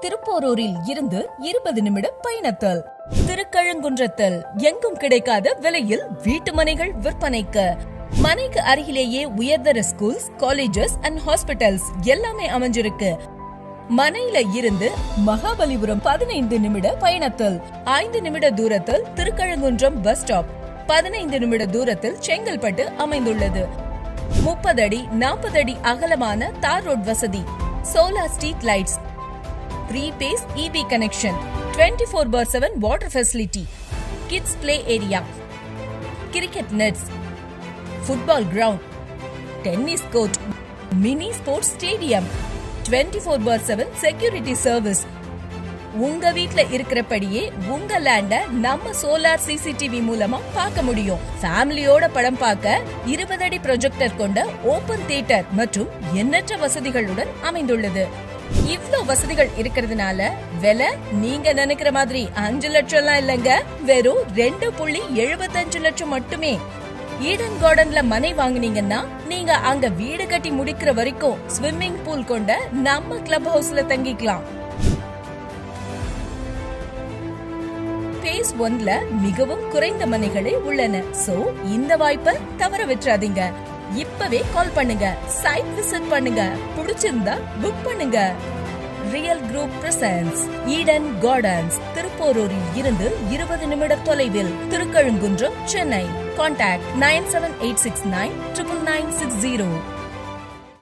திருப்போரூரில் இருந்து 20 நிமிட பயணத்தில் திருக்கழுங்குன்றத்தில் எங்கும் கிடைக்காத விலையில் வீட்டு மனைகள் விற்பனைக்கு. மனைக்கு அருகிலேயே உயர்தர ஸ்கூல்ஸ், காலேஜஸ் அண்ட் ஹாஸ்பிட்டல்ஸ் எல்லாமே அமைஞ்சிருக்கு. மனையில இருந்து மகாபலிபுரம் 15 நிமிட பயணத்தில், 5 நிமிட தூரத்தில் திருக்கழுங்குன்றம் பஸ் ஸ்டாப், 15 நிமிட தூரத்தில் செங்கல்பட்டு அமைந்துள்ளது. 30 அடி 40 அடி அகலமான தார் ரோட் வசதி, solar street lights, prepaid EB connection, 24/7 water facility, kids play area, cricket nets, football ground, tennis court, mini sports stadium, 24/7 security service. உங்க வீட்ல இருக்கிறபடியே உங்க லேண்ட நம்ம சோலார் CCTV மூலமா பார்க்க முடியும். ஃபேமிலியோட படம் பார்க்க 20 அடி ப்ரொஜெக்டர் கொண்ட ஓபன் தியேட்டர் மற்றும் எண்ணற்ற வசதிகளுடன் அமைந்துள்ளது. இவ்ளோ வசதிகள் இருக்கிறதுனால விலை நீங்க நினைக்கிற மாதிரி 5 லட்சம்லாம் இல்லங்க, வெறும் 2.75 லட்சம் மட்டுமே. ஈடன் கார்டன்ல மனை வாங்குனீங்கன்னா நீங்க அங்க வீடு கட்டி முடிக்கிற வரைக்கும் ஸ்விம்மிங் பூல் கொண்ட நம்ம கிளப் ஹவுஸ்ல தங்கிக்கலாம். பேஸ் 1ல மிகவும் குறைந்த மனைகளே உள்ளன. சோ இந்த வாய்ப்பை தவற விட்டுறாதீங்க. இப்பவே கால் பண்ணுங்க, சைட் விசிட் பண்ணுங்க, பிடிச்சிருந்தா புக் பண்ணுங்க. Real group presents, Eden Gardens, திருப்போரூரில் இருந்து 20 நிமிட தொலைவில், திருக்கழுங்குன்றம், சென்னை. கான்டாக்ட் 9786999960.